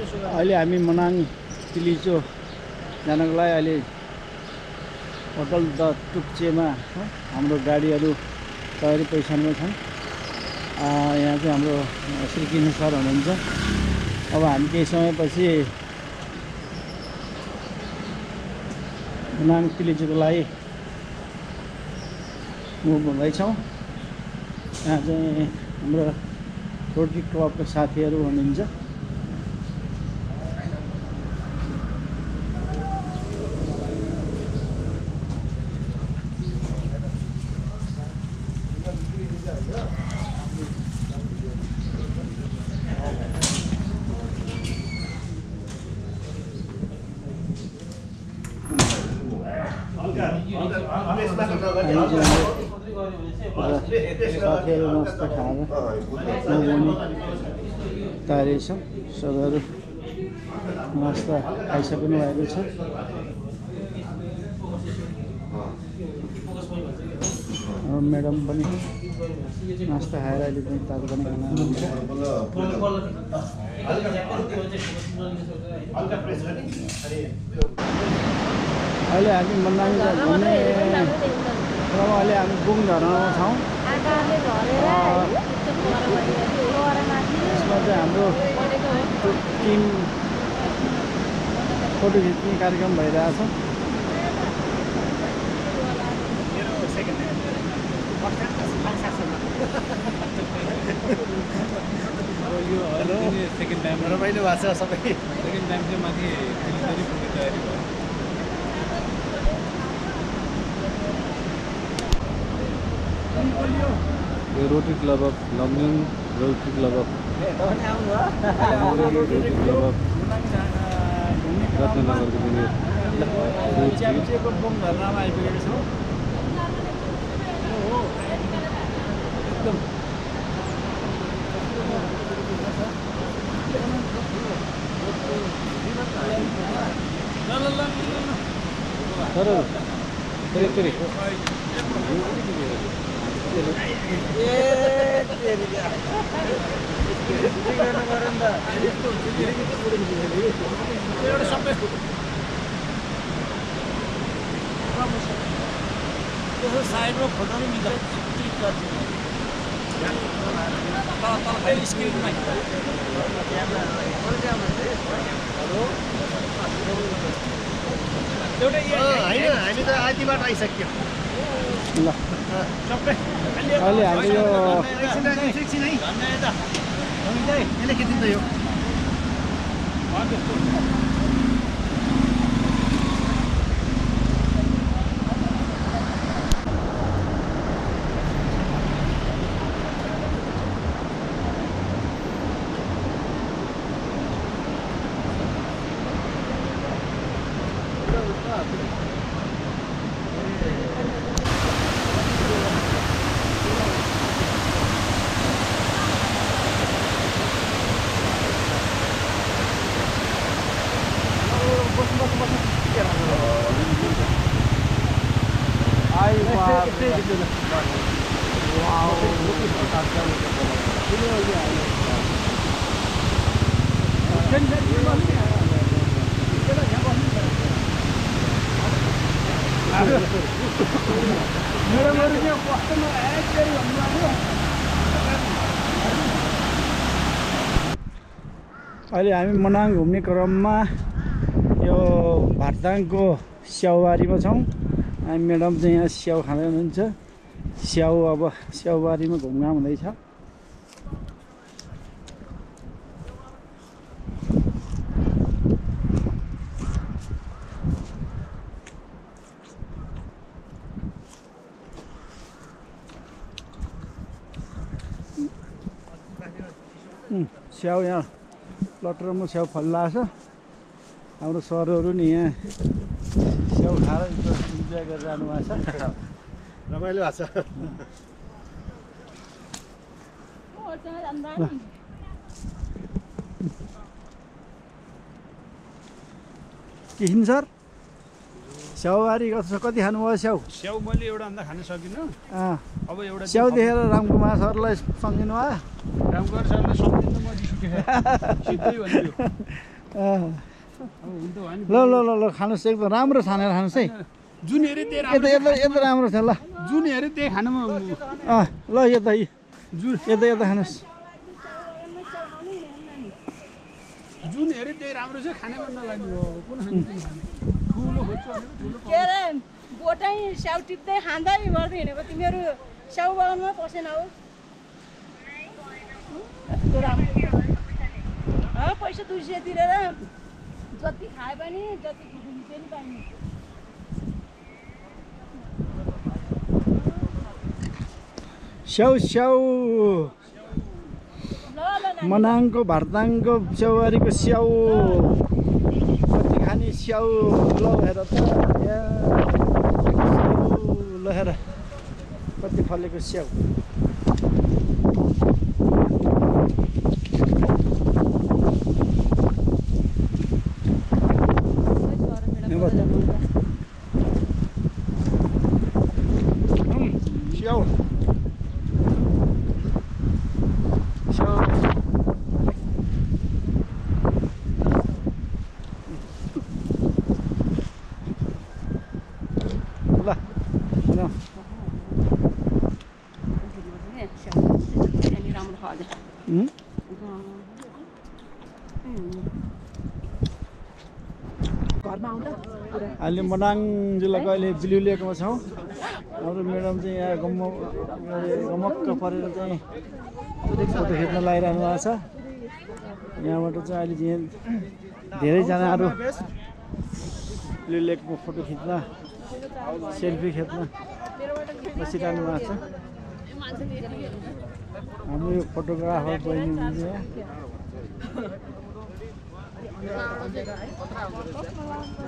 अहिले हामी मनाङ तिलिचो जानको लागि अहिले होटल द टुक्चेमा हाम्रो गाडीहरू तयारी पोजिसनमा छन्। यहाँ चाहिँ हाम्रो श्री कृष्ण सर हुनुहुन्छ। अब हामी केही समयपछि मनाङ तिलिचोको लागि मुभ हुँदैछौँ। यहाँ चाहिँ हाम्रो रोटरी क्लबका साथीहरू हुनुहुन्छ। साथीहरू नास्ता खाएर नबोनी तयारी छ। सबैहरू नास्ता खाइसक्नु भएको छ। म्याडम पनि नास्ता खाएर अहिले पनि तातो पनि खानुहुन्छ। अहिले हामी मनाङ घुम्ने क्रम अहिले हामी बुङ झरनामा छौँ। यसमा चाहिँ हाम्रो टिम फोटो खिच्ने कार्यक्रम भइरहेछ। सेकेन्ड टाइम रमाइलो भएको छ। सबै सेकेन्ड टाइम चाहिँ माथि तिलचरी पुग्ने तयारी भयो। यो Rotary Club of Lamjung, Rotary Club of रत्नगरको पनि बुङ झरनामा आइपुगेको छौँ। एकदम साइडमा फोटो पनि मिल्छ। होइन हामी त आधीबाट आइसक्यो। ल अहिले हाम्रो यो यसले के दिन्छ यो अहिले हामी मनाङ घुम्ने क्रममा यो भाटदाङको स्याउबारीमा छौँ। हामी म्याडम चाहिँ यहाँ स्याउ खाँदै हुनुहुन्छ। स्याउ अब स्याउबारीमा घुमघाम हुँदैछ। स्याउ यहाँ लटरमा स्याउ फलिरहेको छ। हाम्रो सरहरू नि यहाँ स्याउ खाएर इन्जोय गरेर जानुभएको छ। रमाइलो भएको छ। किसिम सर स्याउबारी कति खानुभयो स्याउ? स्याउ मैले एउटा अन्त खान सकिनँ। अब एउटा स्याउ देखेर रामकुमार सरलाई सम्झिनु भयो? रामकुमार सरलाई सम्झिनु म रिस उठ्यो। सिधै भन्छु हुन त भयो नि ल ल ल ल खानुहोस् एकदम राम्रो छानेर खानुहोस् है जुन हेऱ्यो त्यही यता यता यता राम्रो छ ल जुन हेऱ्यो त्यही खानुमा ल यता जुन यता यता खानुहोस् जुन हेऱ्यो त्यही राम्रो छ खाने मन नलाग्ने हो कुन खाने ठुलो खोज्छु भनेको ठुलो के अरे बोटै स्याउ टिप्दै खाँदै गर्दै हिँडेको तिमीहरू स्याउ बगानमा पसेन हो यस्तो राम्रो पैसा 200 तिरेर जति खाए पनि जति पनि पाइने स्याउ स्याउ ल ल मनाङको भारताङको स्याउबारीको स्याउ कति खाने स्याउ ल हेर त ल हेर कति फलेको स्याउ स्याउ अहिले मनाङ जिल्लाको अहिले ब्लु लेकमा छौँ हाम्रो म्याडम चाहिँ यहाँ गमक्क परेर चाहिँ फोटो खिच्न लागिरहनु भएको छ यहाँबाट चाहिँ अहिले चाहिँ धेरैजनाहरू ब्लु लेकमा फोटो खिच्न सेल्फी खिच्न बसिरहनु भएको छ हाम्रो यो फोटोग्राफर बहिनी हुनुहुन्छ यहाँ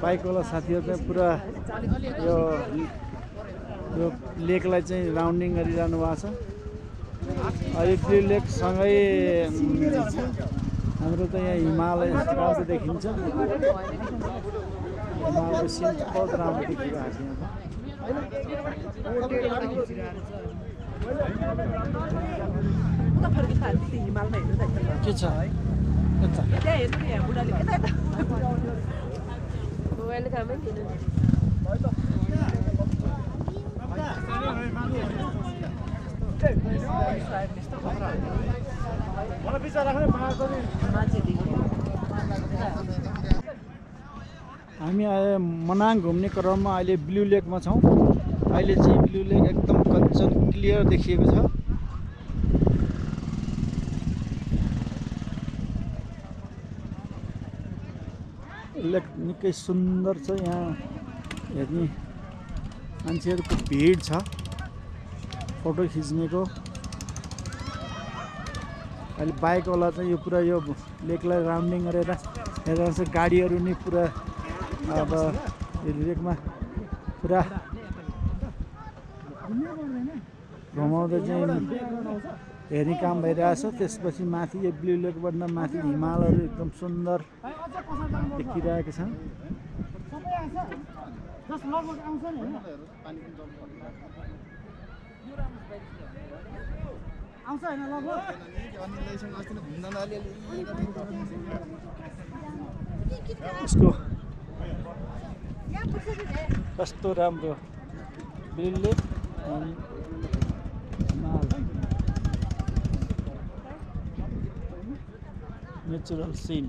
बाइकवाला साथीहरू चाहिँ पुरा यो लेकलाई चाहिँ राउन्डिङ गरिरहनु भएको छ अहिले त्यो लेकसँगै हाम्रो त यहाँ हिमालय राम्रो देखिन्छ हिमालयको सिन बहुत राम्रो देखिरहेको छ के छ हामी मनाङ घुम्ने क्रममा अहिले ब्लु लेकमा छौँ अहिले चाहिँ ब्लु लेक एकदम कञ्चन क्लियर देखिएको छ लेक निकै सुन्दर छ यहाँ हेर्ने मान्छेहरूको भिड छ फोटो खिच्नेको अहिले बाइकवाला चाहिँ यो पुरा यो लेकलाई राउन्डिङ गरेर हेर्दा चाहिँ गाडीहरू नि पुरा अब यो लेकमा पुरा घुमाउँदै चाहिँ हेर्ने काम भइरहेछ त्यसपछि माथि यो ब्लु लेकबाट माथि हिमालहरू एकदम सुन्दर देखिरहेको छ उसको कस्तो राम्रो ब्लु लेक नेचुरल सीन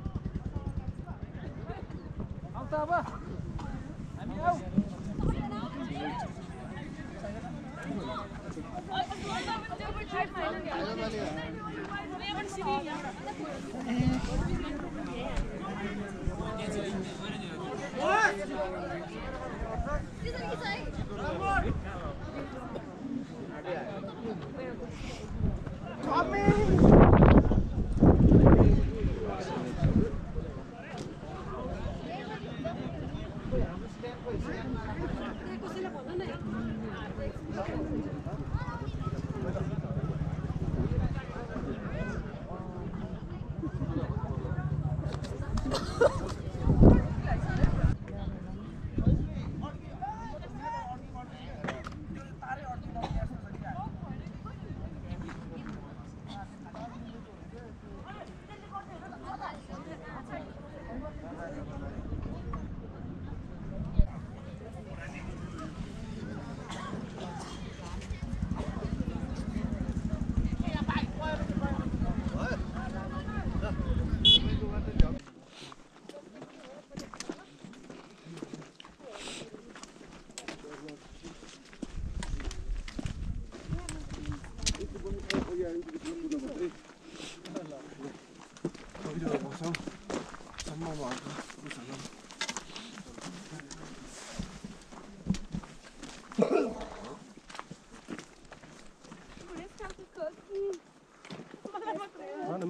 ल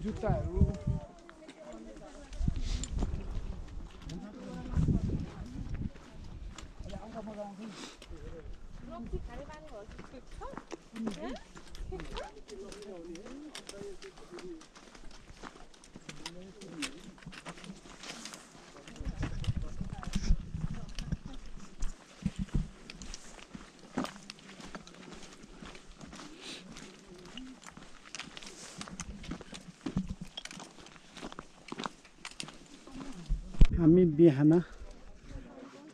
जुत्ताहरू हामी बिहान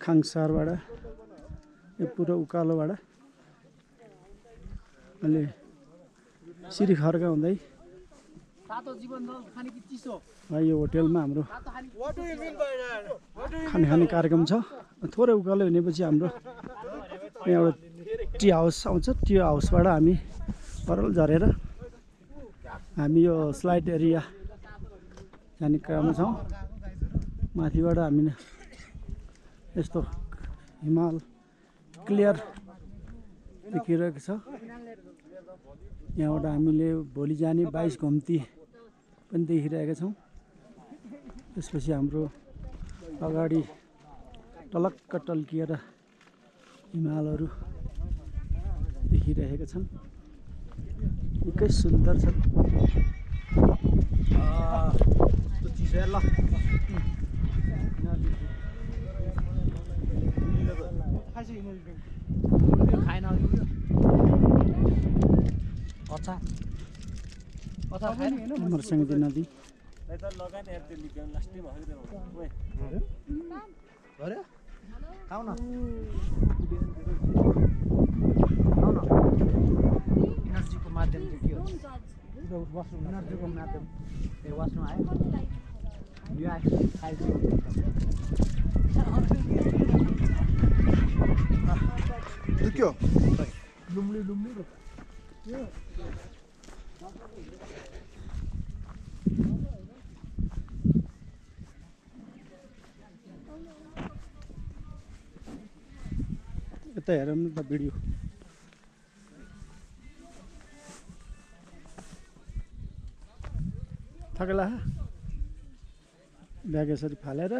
खाङसारबाट यो पुरो उकालोबाट अहिले सिरी खर्का हुँदै यो होटेलमा हाम्रो खाने कार्यक्रम छ। थोरै उकालो हिँडेपछि हाम्रो यहाँ एउटा टी हाउस आउँछ। टी हाउसबाट हामी परल झरेर हामी यो स्लाइड एरिया जाने क्रममा छौँ। माथिबाट हामीले यस्तो हिमाल क्लियर देखिरहेको छ। यहाँबाट हामीले भोलि जाने 22 घुम्ती पनि देखिरहेका छौँ। त्यसपछि हाम्रो अगाडि टलक्क टल्किएर हिमालहरू देखिरहेका छन्। निकै सुन्दर छन्। मर्स्याङ्दी नदी इनर्जीको माध्यम चाहिँ के हो? इनर्जीको माध्यम वासरुम आयो यो दुख्यो लुम्ली यता हेरौँ न त भिडियो। थकेला ब्याग यसरी फालेर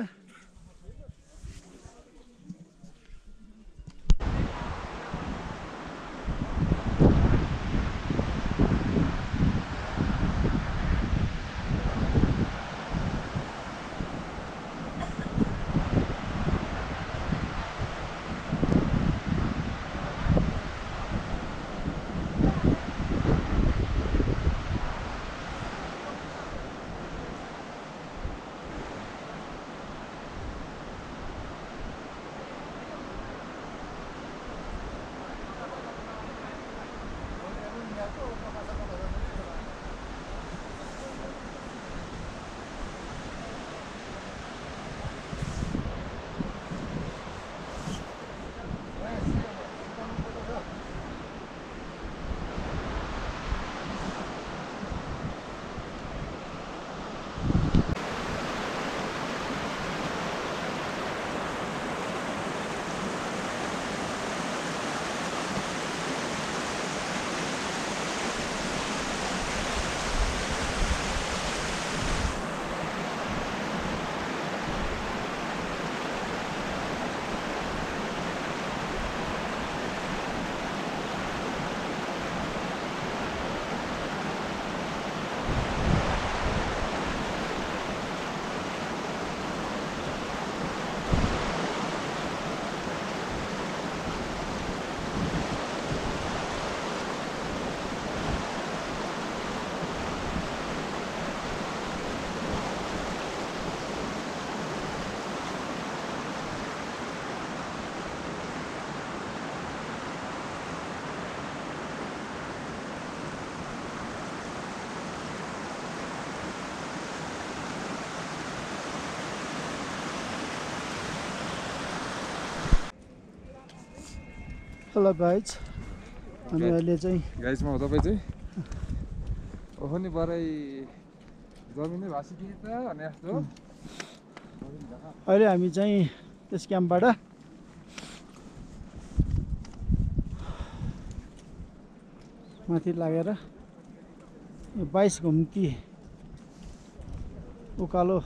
हेलो गाइज अनि अहिले चाहिँ गाइजमा हो तपाईँ चाहिँ ओहो नि बराई जमिनै भाँसिदिए त भने जस्तो अहिले हामी चाहिँ त्यस क्याम्पबाट माथि लागेर यो 22 घुम्ती उकालो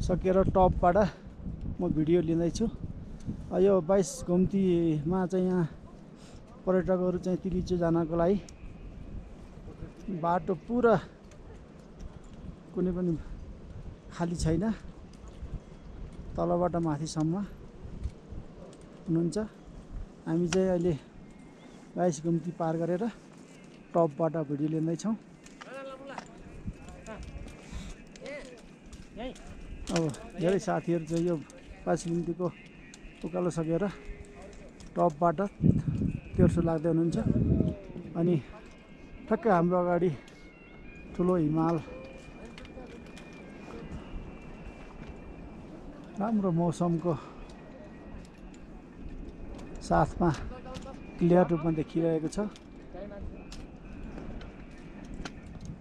सकेर टपबाट म भिडियो लिँदैछु। यो 22 घुम्तीमा चाहिँ यहाँ पर्यटकहरू चाहिँ तिलिचो जानको लागि बाटो पुरा कुनै पनि खाली छैन, तलबाट माथिसम्म हुनुहुन्छ। हामी चाहिँ अहिले 22 घुम्ती पार गरेर टपबाट भिडियो लिँदैछौँ। अब धेरै साथीहरू चाहिँ यो 22 घुम्तीको उकालो सकेर टपबाट तेर्सो लाग्दै हुनुहुन्छ। अनि ठक्कै हाम्रो अगाडि ठुलो हिमाल, राम्रो मौसमको साथमा क्लियर रूपमा देखिरहेको छ।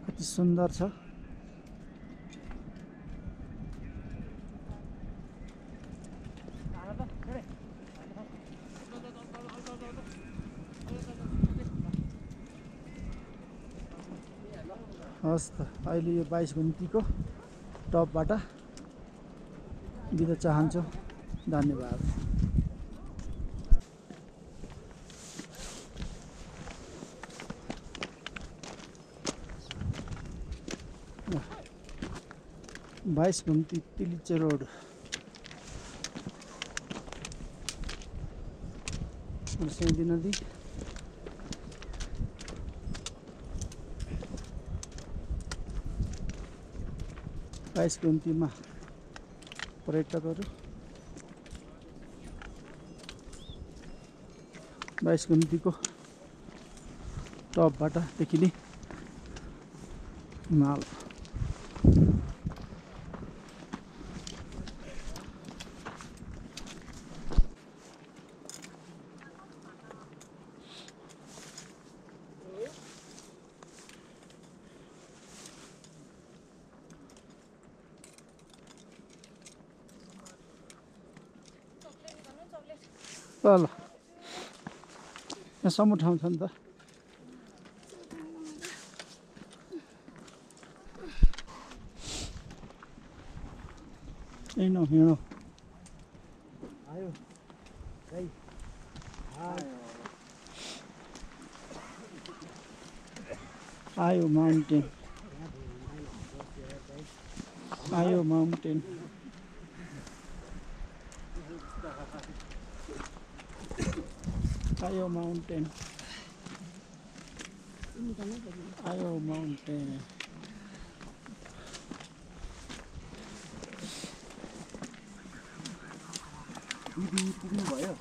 कति सुन्दर छ। हस् त, अहिले यो 22 घुम्तीको टपबाट बिदा चाहन्छु। धन्यवाद। बाइस घुम्ती तिलिचे रोड सिंधी नदी। बाइस घुम्तीमा पर्यटकहरू 22 घुम्तीको टपबाट देखिने हिमाल। ल यहाँसम्म ठाउँ छ नि त। हिँडौँ हिँडौँ। आयो माउन्टेन, आयो माउन्टेन। आयो माउन्टेन, आयो माउन्टेन। पुग्नु भयो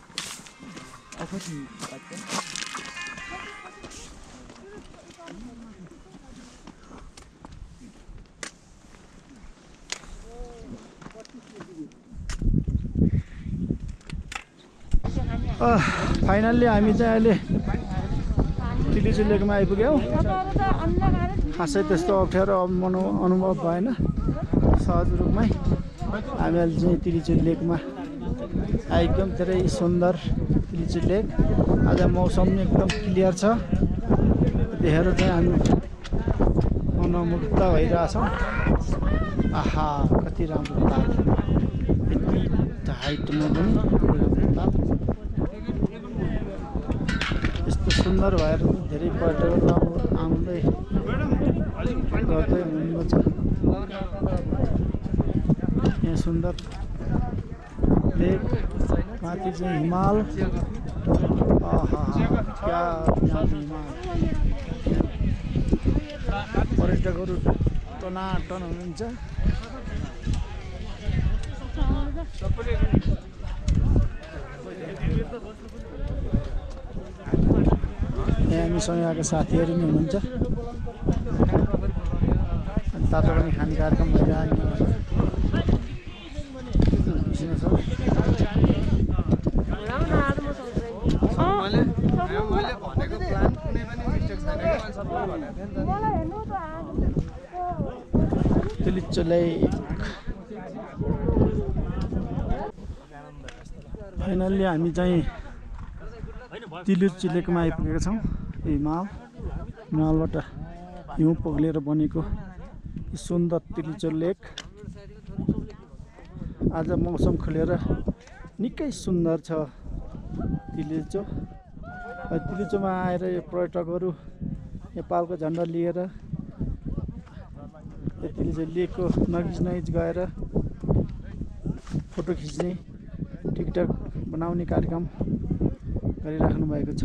फाइनल्ली हामी चाहिँ अहिले तिलिचो लेकमा आइपुग्यौँ। खासै त्यस्तो अप्ठ्यारो अनुभव भएन, सहज रूपमै हामी अहिले चाहिँ तिलिचो लेकमा आइपुग्यौँ। धेरै सुन्दर तिलिचो लेक। आज मौसम एकदम क्लियर छ, देखेर चाहिँ हामी मनमुग्ध भइरहेछौँ। आहा, कति राम्रो ताल, यति हाइटमा पनि ताल। यस्तो सुन्दर भएर धेरै पर्यटकहरू आउँदै गर्दै हुनुहुन्छ। यहाँ सुन्दर लेक, माथि चाहिँ हिमाल। आहा, क्या हिमाल। पर्यटकहरू टनाटन हुनुहुन्छ। यहाँ हामीसँग आएको साथीहरू पनि हुनुहुन्छ। तातो पनि खाने कार्यक्रम भइरहेको छ। तिलिचो लेक। फाइनल्ली हामी चाहिँ तिलिचो लेकमा आइपुगेका छौँ। हिमाल हिमालबाट हिउँ पग्लेर बनेको सुन्दर तिलिचो लेक आज मौसम खुलेर निकै सुन्दर छ तिलिचो। तिलिचोमा आएर यो पर्यटकहरू नेपालको झन्डा लिएर यो तिलिचो लेकको नजिक गएर फोटो खिच्ने टिकटक बनाउने कार्यक्रम गरिराख्नु भएको छ।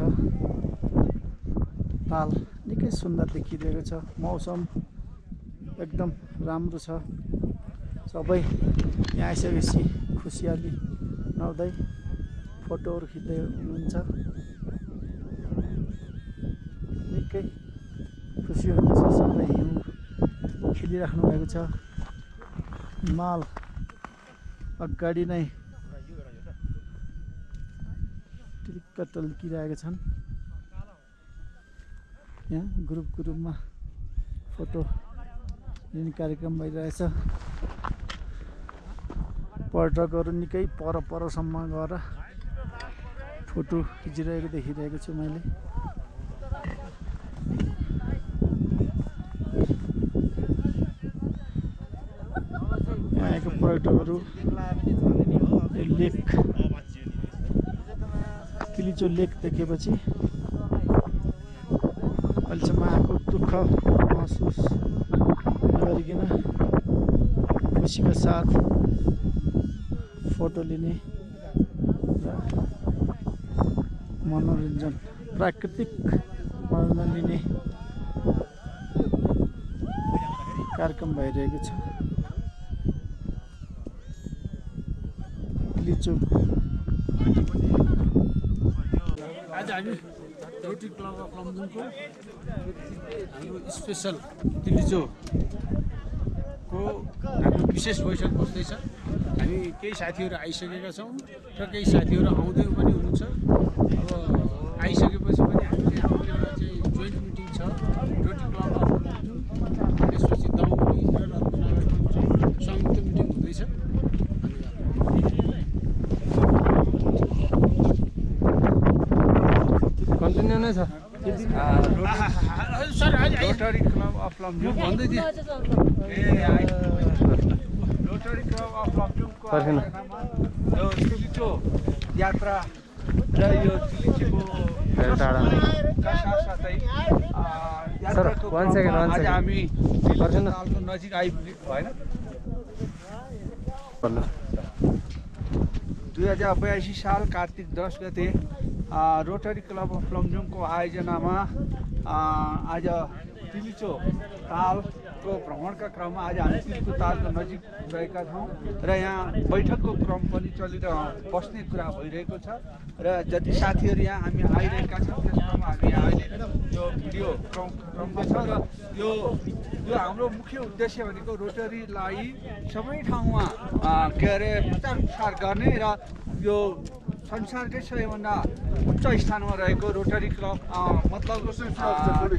ताल निकै सुन्दर देखिरहेको छ। मौसम एकदम राम्रो छ। सबै यहाँ आइसकेपछि खुसियाली नहुँदै फोटोहरू खिच्दै हुनुहुन्छ। निकै खुसी हुनुहुन्छ। सबै हिउँ खेलिराख्नु भएको छ। हिमाल अगाडि नै टिलिक्क टल्किरहेका छन्। यहाँ ग्रुपमा फोटो लिने कार्यक्रम भइरहेछ। पर्यटकहरू निकै परसम्म गएर फोटो खिचिरहेको देखिरहेको छु मैले। यहाँ आएको पर्यटकहरू लेक तिलिचो लेक देखेपछि अहिलेसम्म आएको दुःख महसुस नगरिकन खुसीका साथ फोटो लिने र मनोरञ्जन प्राकृतिक मनोरञ्जन लिने कार्यक्रम भइरहेको छ। तिलिचो आज हामी रोटरी क्लब अफ लमजुङको हाम्रो स्पेसल तिलिचोको हाम्रो विशेष बैठक बस्दैछ। हामी केही साथीहरू आइसकेका छौँ र केही साथीहरू आउँदै पनि हुनुहुन्छ। अब आइसकेपछि पनि हामीले हाम्रो एउटा चाहिँ जोइन्ट मिटिङ छ रोटरी क्लब अफ लमजुङ, त्यसपछि दाउनी र रत्नगरको संयुक्त मिटिङ हुँदैछ। कन्टिन्यू नै छ। Sir rotary Club of Lamjung भन्दै थिएँ रोटरी क्लब अफ लमजुङको पर्खेन। यो तिलिचो यात्रा र यो तिलिचोको साथसाथै यात्राको one second, one आज second. हामी पर्खेन। तालको नजिक आइपुगेको भएन। 2082 साल कार्तिक 10 गते रोटरी क्लब अफ लमजुङको आयोजनामा आज तिलिचो तालको भ्रमणका क्रममा आज हामी तिलिचो तालको नजिक रहेका छौँ र यहाँ बैठकको क्रम पनि बस्ने कुरा भइरहेको छ। र जति साथीहरू यहाँ हामी आइरहेका छौँ त्यस क्रममा हामी अहिले यो भिडियो क्रममा छ। र यो हाम्रो मुख्य उद्देश्य भनेको रोटरीलाई सबै ठाउँमा के अरे प्रचार प्रसार गर्ने र यो संसारकै सबैभन्दा उच्च स्थानमा रहेको रोटरी क्लब मतलब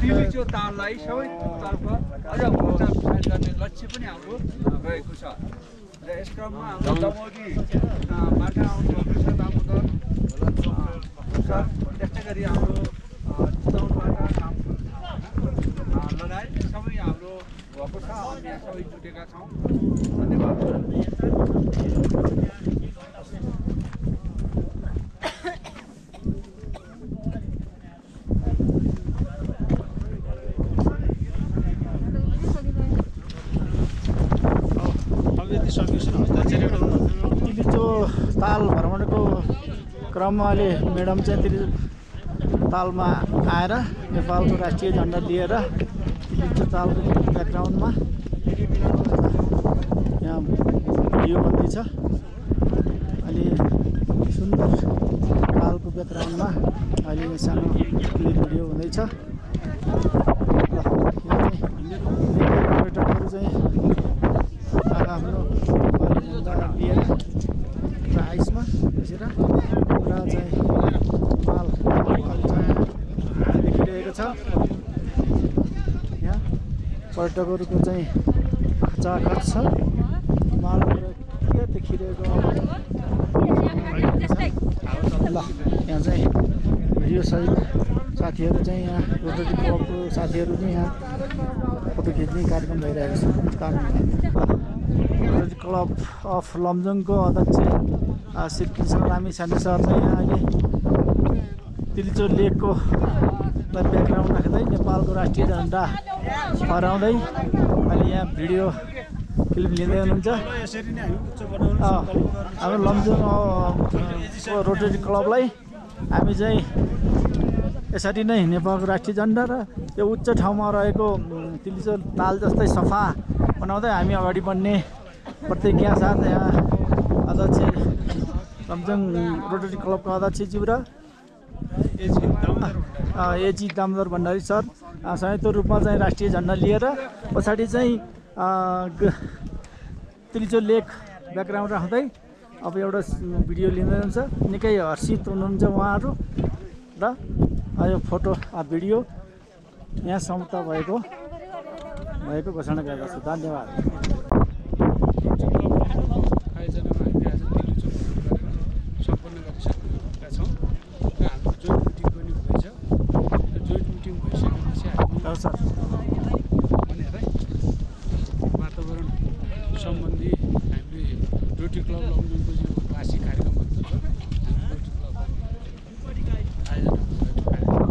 तिलिचो ताललाई सबैतर्फ अझ प्रचार प्रसार गर्ने लक्ष्य पनि हाम्रो रहेको छ। र यस क्रममा हाम्रो दमोली बाट आउनुभएको छ दामोदर सर, त्यस्तै गरी हाम्रो चितवनबाट लगायत सबै हाम्रो भएको छ। हामी यहाँ सबै जुटेका छौँ। धन्यवाद। तिलिचो ताल भ्रमणको क्रममा अहिले म्याडम चाहिँ तिलिचो तालमा आएर नेपालको राष्ट्रिय झन्डा लिएर तिलिचो तालको ब्याकग्राउन्डमा यहाँ भिडियो बन्दैछ। अहिले सुन्दर तालको ब्याकग्राउन्डमा अहिले सानो भिडियो हुँदैछ। ल यहाँ चाहिँ पर्यटकहरू चाहिँ आफ्नो झन्डा लिएर आइसमा बसेर पुरा चाहिँ माल देखिरहेको छ। यहाँ पर्यटकहरूको चाहिँ खचाखच छ। माल के देखिरहेको ल यहाँ चाहिँ भिडियो सहित साथीहरू चाहिँ यहाँ रोटरी क्लबको साथीहरू चाहिँ यहाँ फोटो खिच्ने कार्यक्रम भइरहेको छ। रोटरी क्लब अफ लमजुङको अध्यक्ष श्री कृष्ण लामिछाने सर चाहिँ यहाँ अहिले तिलिचो लेकको ब्याकग्राउन्ड राख्दै नेपालको राष्ट्रिय झन्डा फहराउँदै अहिले यहाँ भिडियो क्लिप लिँदै हुनुहुन्छ। हाम्रो लमजुङ रोटरी क्लबलाई हामी चाहिँ यसरी नै नेपालको राष्ट्रिय झन्डा र त्यो उच्च ठाउँमा रहेको तिलिचो ताल जस्तै सफा बनाउँदै हामी अगाडि बढ्ने प्रतिज्ञा साथ यहाँ अध्यक्ष लमजुङ रोटरी क्लबका अध्यक्षज्यू र एजी दामोदर भण्डारी सर संयुक्त रूपमा चाहिँ राष्ट्रिय झन्डा लिएर पछाडि चाहिँ तिलिचो लेक ब्याकग्राउन्ड राख्दै अब एउटा भिडियो लिँदै हुनुहुन्छ। निकै हर्षित हुनुहुन्छ उहाँहरू र यो फोटो भिडियो यहाँ समाप्त भएको घोषणा गर्दछु। धन्यवाद। सम्पन्न गरिसकेका छौँ र हाम्रो जोइन्ट मिटिङ पनि भएछ। जोइन्ट मिटिङ भइसकेपछि हामी वातावरण सम्बन्धी हामीले रोटरी क्लब लमजुङको जो वार्षिक कार्यक्रमहरू छ हामी रोटरी क्लब आयोजना गरेको कार्यक्रम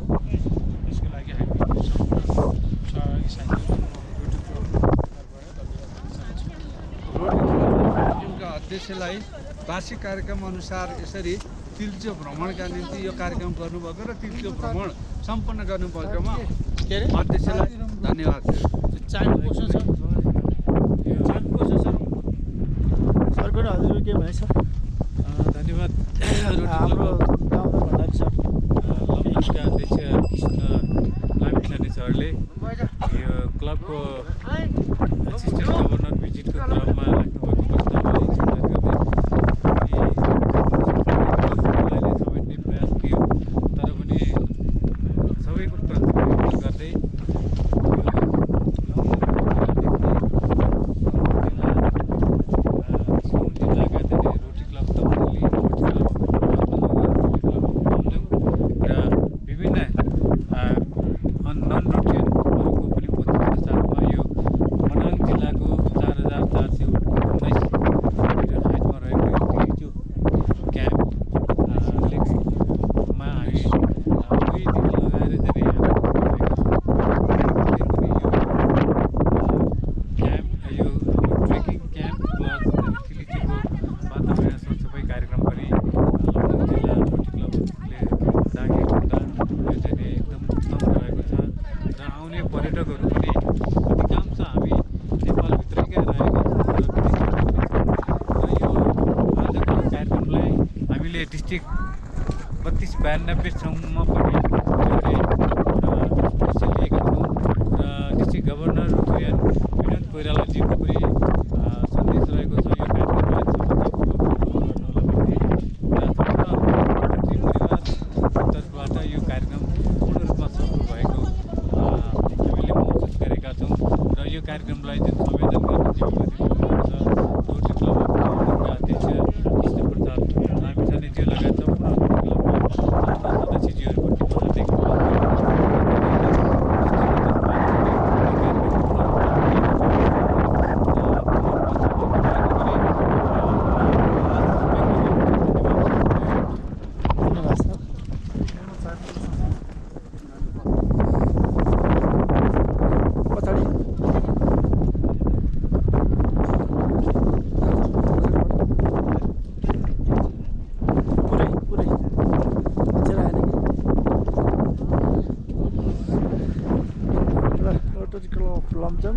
यसको लागि हामी सम्पूर्ण सहभागी साथीहरू रोटरी क्लबबाट धन्यवाद दिन चाहन्छु। रोटरी क्लब लमजुङका अध्यक्षलाई वार्षिक कार्यक्रम अनुसार यसरी तिलिचो भ्रमणका निम्ति यो कार्यक्रम गर्नुभएको र तिलिचो भ्रमण सम्पन्न गर्नुभएकोमा के अरे अध्यक्षलाई धन्यवाद। चाबी कसो छ? चाबी कसो छ? सरको हजुर के भनेछ? धन्यवाद। हाम्रो दामोदर भण्डारी सर लमजुङका अध्यक्ष कृष्ण लामिछाने सरले यो क्लबको असिस्टेन्ट गभर्नर भिजिटको क्रममा राख्नुभएको प्रस्तावलाई स्वीकार गर्दै समेट्ने प्रयास थियो। तर पनि सबैको प्रतिनिधित्व गर्दै जिल्लाका Rotary Club Tamuli, Rotary Club Lamjung र विभिन्न नन रोटियनहरूको पनि प्रतिनिधित्व साथमा यो मनाङ जिल्लाको 4419 मिटर हाइटमा रहेको यो तिलिचो क्याम्पमा हामी 2 दिन लगाएर धेरै यो ट्रेकिङ क्याम्प प्लस तिलिचोको वातावरण सरसफाइ कार्यक्रम गरी लमजुङ जिल्ला रोटरी क्लबले राखेको हुँदा यो चाहिँ एकदम उत्तम रहेको छ र आउने पर्यटकहरू पनि अधिकांश हामी नेपालभित्रैका रहेका छौँ र विदेशीहरू पनि छौँ र यो आजको कार्यक्रमलाई हामीले डिस्ट्रिक्ट 3292 ठाउँमा पनि दृश्य लिएका छौँ र डिस्ट्रिक्ट गभर्नर रुचुयान विनोद कोइरालाजीको पनि सन्देश रहेको छ यो कार्यक्रमलाई सफलतापूर्वक गर्नलाई र सम्पूर्ण तर्फबाट यो कार्यक्रम पूर्ण रूपमा सफल भएको हामीले महसुस गरेका छौँ र यो कार्यक्रमलाई जुन संयोजन गर्न जिम्मेवारी लिनुभएको छ रोटरी क्लब अफ लमजुङका अध्यक्ष कृष्ण प्रसाद लामिछानेज्यू लगायत सम्पूर्ण रोटरी क्लबका सदस्यज्यूहरूप्रति म हार्दिक रोटरी क्लब अफ लमजुङ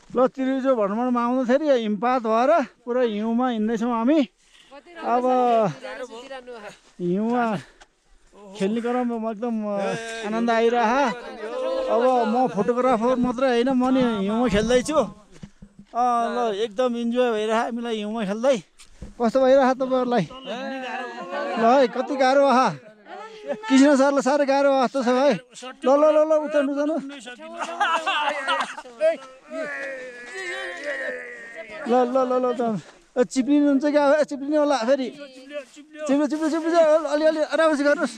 ल तिलिचो भ्रमणमा आउँदाखेरि हिमपात भएर पुरा हिउँमा हिँड्दैछौँ हामी। अब हिउँमा खेल्ने क्रममा एकदम आनन्द आइरह। अब म फोटोग्राफर मात्रै होइन, म नि हिउँमा खेल्दैछु। ल एकदम इन्जोय भइरह हामीलाई हिउँमा खेल्दै। कस्तो भइरह तपाईँहरूलाई? ल है कति गाह्रो आहा कृष्ण सरलाई साह्रै गाह्रो जस्तो छ भाइ ल ल ल ल उतार्नु जानु ल ल ल ल चिप्लिनुहुन्छ क्या चिप्लिने होला फेरि चिप्लो चिप्लो चिप्लो अलिअलि आरामसी गर्नुहोस्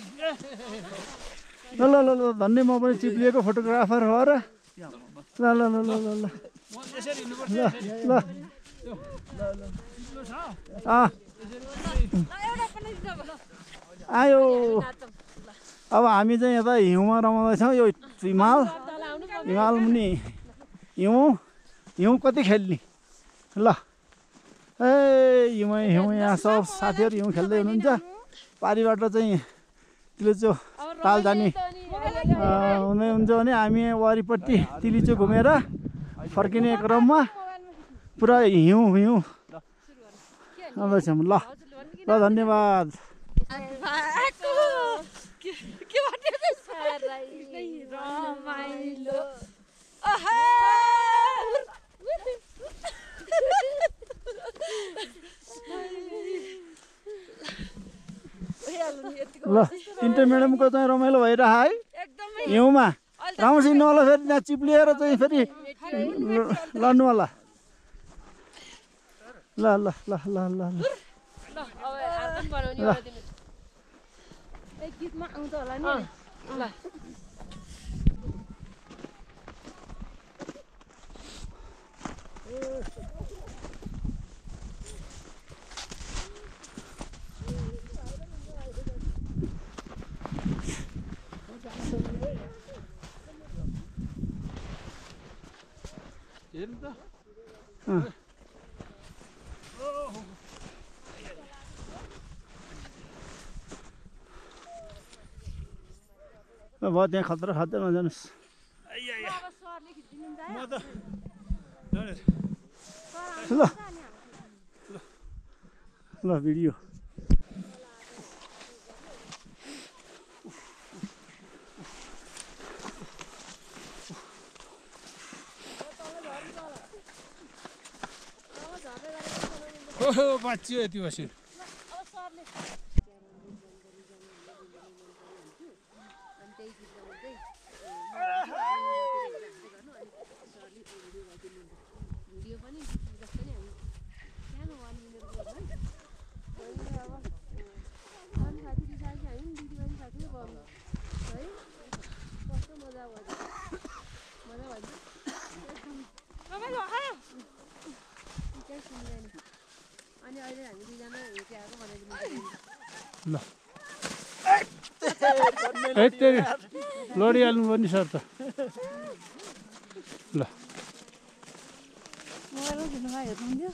ल ल ल ल धन्य म पनि चिप्लिएको फोटोग्राफर हो र ल ल ल ल ल ल आयो अब हामी चाहिँ यता हिउँमा रमाउँदैछौँ यो हिमाल मुनि हिउँ कति खेल्ने ल ए हिउँ यहाँ सब साथीहरू हिउँ खेल्दै हुनुहुन्छ पारिबाट चाहिँ तिलिचो ताल जाने हुँदै हुन्छ भने हामी वारिपट्टि तिलिचो घुमेर फर्किने क्रममा पुरा हिउँ आउँदैछौँ ल ल धन्यवाद ल तिनवटा म्याडमको चाहिँ रमाइलो भइरह है हिउँमा राम्रोसँग नहोला फेरि त्यहाँ चिप्लिएर चाहिँ फेरि लड्नु होला ल ल ल ल ल गीतमा आउँछ होला नि ल भयो त्यहाँ खतरा खाँदैमा जानुहोस् ल ल भिडियो बाँचियो यति बस्यो ल लडिहाल्नु पर्ने सर त ल मोबाइलमा हेर्नु